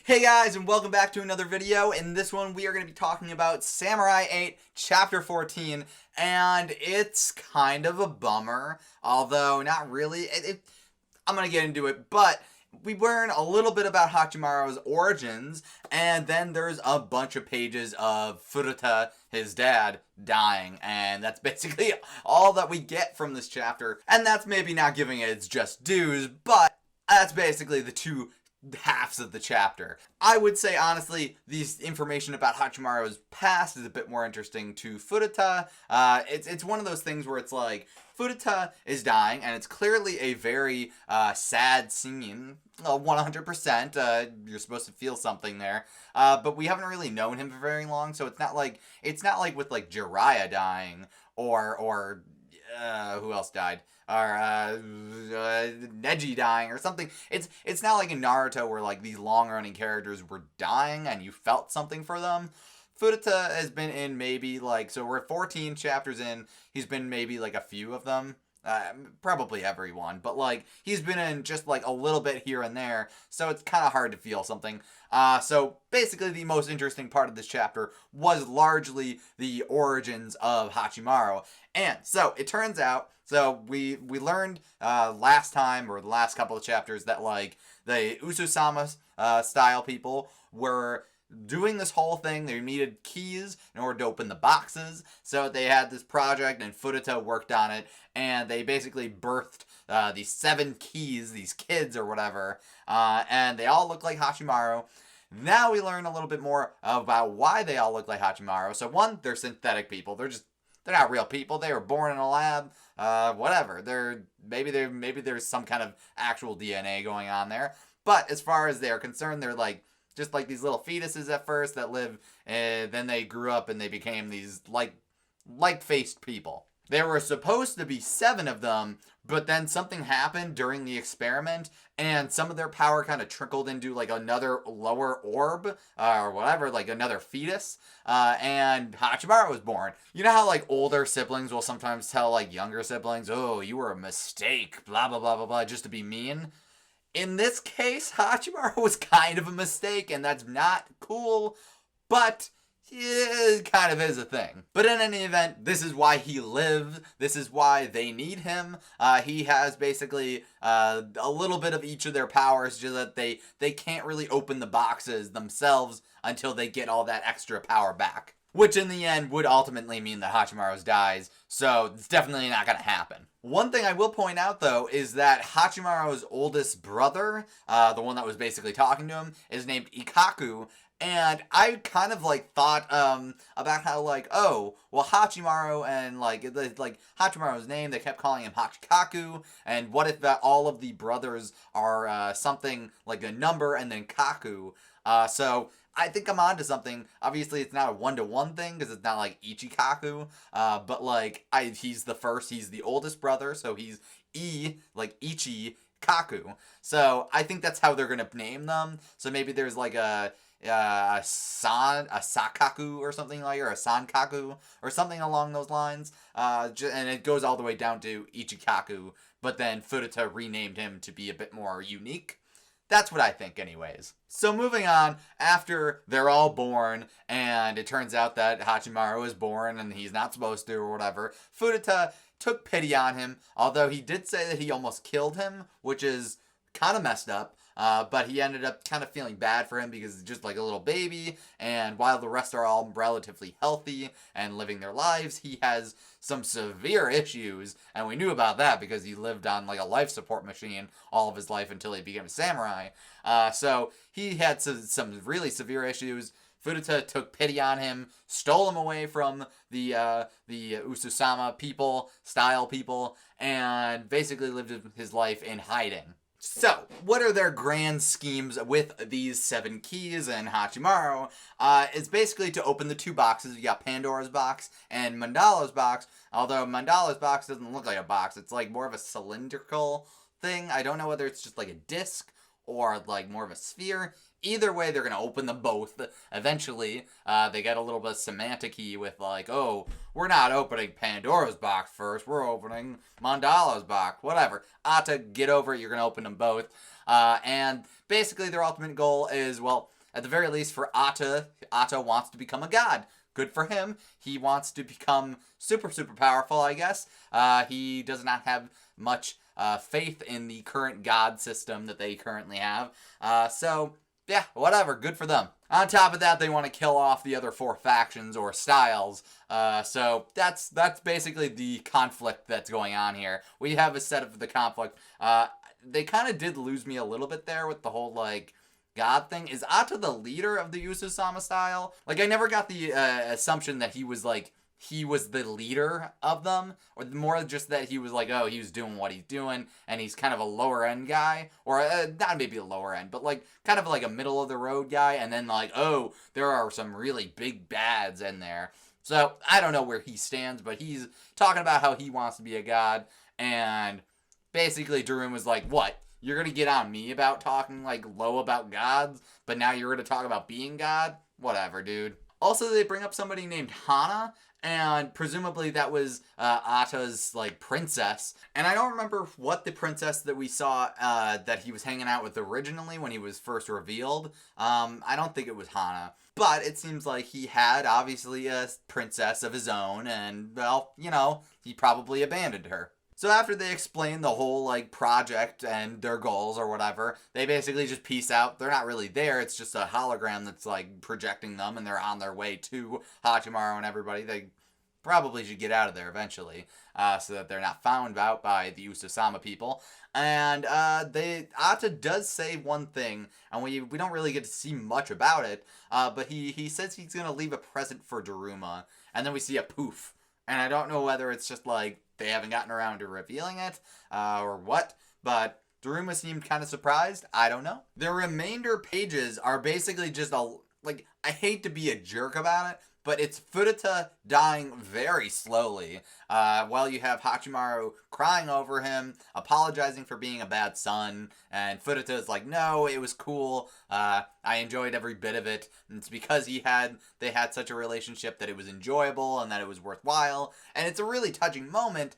Hey guys, and welcome back to another video. In this one, we are going to be talking about Samurai 8, Chapter 14, and it's kind of a bummer, although not really. I'm going to get into it, but we learn a little bit about Hachimaru's origins, and then there's a bunch of pages of Furuta, his dad, dying, and that's basically all that we get from this chapter, and that's maybe not giving it its just dues, but that's basically the two halves of the chapter. I would say, honestly, these information about Hachimaru's past is a bit more interesting to Furuta. It's one of those things where it's like, Furuta is dying, and it's clearly a very sad scene. 100%. You're supposed to feel something there. But we haven't really known him for very long, so it's not like with like Jiraiya dying or who else died? Or Neji dying or something. It's not like in Naruto where like these long-running characters were dying and you felt something for them. Furuta has been in maybe like, so we're 14 chapters in, he's been maybe like a few of them. Probably everyone, but like he's been in just like a little bit here and there, so it's kind of hard to feel something. So basically the most interesting part of this chapter was largely the origins of Hachimaru. And so it turns out, so we learned last time, or the last couple of chapters, that like the Ususama style people were doing this whole thing. They needed keys in order to open the boxes, so they had this project and Furuta worked on it, and they basically birthed these 7 keys, these kids or whatever, and they all look like Hachimaru. Now we learn a little bit more about why they all look like Hachimaru. So one, they're synthetic people. They're not real people. They were born in a lab. Whatever. Maybe there's some kind of actual DNA going on there. But as far as they're concerned, they're like just like these little fetuses at first that live, and then they grew up and they became these light-faced people. There were supposed to be 7 of them, but then something happened during the experiment, and some of their power kind of trickled into like another lower orb, or whatever, like another fetus, and Hachimaru was born. You know how like older siblings will sometimes tell like younger siblings, oh, you were a mistake, blah, blah, blah, blah, blah, just to be mean? In this case, Hachimaru was kind of a mistake, and that's not cool, but it kind of is a thing. But in any event, this is why he lived. This is why they need him. He has basically a little bit of each of their powers, just that they can't really open the boxes themselves until they get all that extra power back. Which in the end would ultimately mean that Hachimaru dies, so it's definitely not going to happen. One thing I will point out, though, is that Hachimaru's oldest brother, the one that was basically talking to him, is named Ikkaku, and I kind of like thought about how like, oh, well, Hachimaru and like Hachimaru's name, they kept calling him Hachikaku, and what if that all of the brothers are something like a number and then Kaku? So I think I'm onto something. Obviously, it's not a 1-to-1 thing because it's not like Ichikaku, but like he's the oldest brother, so he's like Ichi Kaku. So I think that's how they're gonna name them. So maybe there's like a Sakaku or something like, or a Sankaku or something along those lines. And it goes all the way down to Ichikaku, but then Furuta renamed him to be a bit more unique. That's what I think anyways. So moving on, after they're all born, and it turns out that Hachimaru is born and he's not supposed to or whatever, Furuta took pity on him, although he did say that he almost killed him, which is kind of messed up. But he ended up kind of feeling bad for him because he's just like a little baby, and while the rest are all relatively healthy and living their lives, he has some severe issues, and we knew about that because he lived on like a life support machine all of his life until he became a samurai. So he had some really severe issues. Furuta took pity on him, stole him away from the Ususama style people, and basically lived his life in hiding. So, what are their grand schemes with these 7 keys and Hachimaru? It's basically to open the 2 boxes. You got Pandora's box and Mandala's box, although Mandala's box doesn't look like a box. It's like more of a cylindrical thing. I don't know whether it's just like a disc or like more of a sphere. Either way, they're going to open them both. Eventually, they get a little bit of semantic-y with like, oh, we're not opening Pandora's box first. We're opening Mandala's box. Whatever. Ata, get over it. You're going to open them both. And basically, their ultimate goal is, well, at the very least for Ata wants to become a god. Good for him. He wants to become super powerful, I guess. He does not have much faith in the current god system that they currently have. So yeah, whatever. Good for them. On top of that, they want to kill off the other 4 factions or styles. So that's basically the conflict that's going on here. We have a set of the conflict. They kind of did lose me a little bit there with the whole, like, god thing. Is Ata the leader of the Ususama style? Like, I never got the assumption that he was the leader of them, or more just that he was like, oh, he was doing what he's doing, and he's kind of a lower end guy, or not maybe a lower end, but like kind of like a middle of the road guy, and then like, oh, there are some really big bads in there. So I don't know where he stands, but he's talking about how he wants to be a god, and basically Daruma was like, what? You're gonna get on me about talking like low about gods, but now you're gonna talk about being god? Whatever, dude. Also, they bring up somebody named Hana, and presumably that was Ata's, like, princess. And I don't remember what the princess that we saw that he was hanging out with originally when he was first revealed. I don't think it was Hana. But it seems like he had, obviously, a princess of his own, and, well, you know, he probably abandoned her. So after they explain the whole, like, project and their goals or whatever, they basically just peace out. They're not really there. It's just a hologram that's, like, projecting them, and they're on their way to Hachimaru and everybody. They probably should get out of there eventually, so that they're not found out by the Ususama people. And Ata does say one thing, and we don't really get to see much about it, but he says he's going to leave a present for Daruma, and then we see a poof. And I don't know whether it's just, like, they haven't gotten around to revealing it, or what, but Daruma seemed kind of surprised. I don't know. The remainder pages are basically just I hate to be a jerk about it, but it's Furuta dying very slowly, while you have Hachimaru crying over him, apologizing for being a bad son, and Furuta is like, no, it was cool, I enjoyed every bit of it, and it's because they had such a relationship that it was enjoyable and that it was worthwhile, and it's a really touching moment.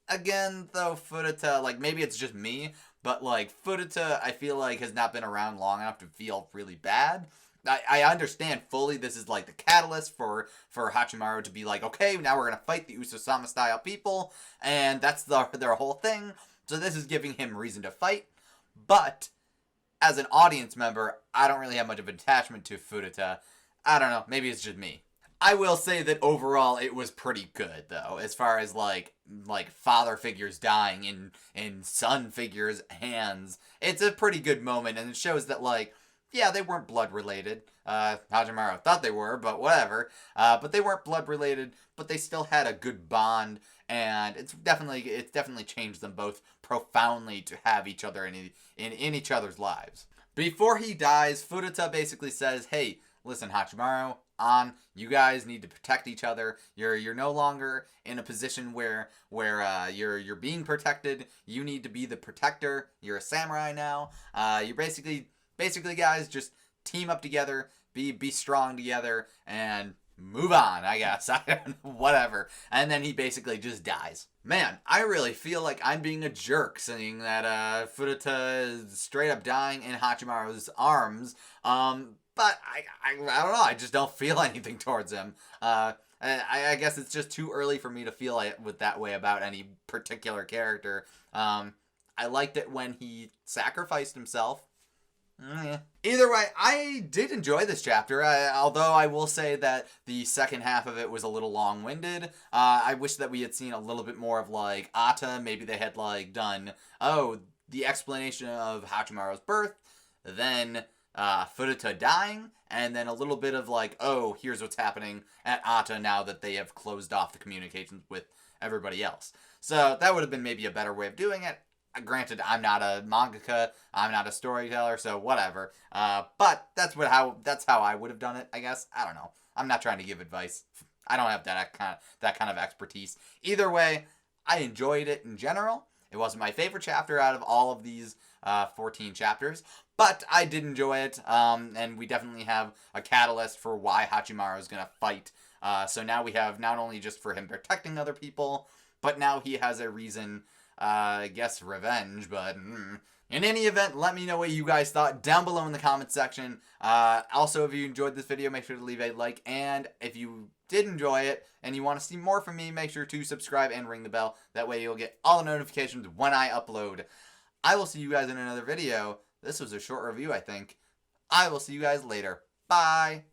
Again, though, Furuta, like, maybe it's just me, but, like, Furuta, I feel like, has not been around long enough to feel really bad. I understand fully this is like the catalyst for Hachimaru to be like, okay, now we're going to fight the Ususama style people, and that's their whole thing, so this is giving him reason to fight, but as an audience member, I don't really have much of an attachment to Furuta. I don't know, maybe it's just me. I will say that overall it was pretty good, though, as far as like father figures dying in son figures' hands. It's a pretty good moment, and it shows that, like, yeah, they weren't blood related. Hachimaru thought they were, but whatever. But they weren't blood related, but they still had a good bond, and it's definitely changed them both profoundly to have each other in each other's lives. Before he dies, Furuta basically says, "Hey, listen, Hachimaru, you guys need to protect each other. You're no longer in a position where you're being protected. You need to be the protector. You're a samurai now. You're basically, guys, just team up together, be strong together, and move on, I guess." I don't know, whatever. And then he basically just dies. Man, I really feel like I'm being a jerk saying that Furuta is straight up dying in Hachimaru's arms. But I don't know, I just don't feel anything towards him. I guess it's just too early for me to feel that way about any particular character. I liked it when he sacrificed himself. Yeah. Either way, I did enjoy this chapter, although I will say that the second half of it was a little long-winded. I wish that we had seen a little bit more of, like, Ata. Maybe they had, like, done, the explanation of Hachimaru's birth, then Furuta dying, and then a little bit of, like, here's what's happening at Ata now that they have closed off the communications with everybody else. So that would have been maybe a better way of doing it. Granted, I'm not a mangaka, I'm not a storyteller, so whatever. But that's how I would have done it, I guess. I don't know. I'm not trying to give advice. I don't have that kind of expertise. Either way, I enjoyed it in general. It wasn't my favorite chapter out of all of these 14 chapters, but I did enjoy it, and we definitely have a catalyst for why Hachimaru is going to fight. So now we have not only just for him protecting other people, but now he has a reason, I guess revenge, but, In any event, let me know what you guys thought down below in the comments section. Also, if you enjoyed this video, make sure to leave a like. And if you did enjoy it and you want to see more from me, make sure to subscribe and ring the bell. That way you'll get all the notifications when I upload. I will see you guys in another video. This was a short review, I think. I will see you guys later. Bye.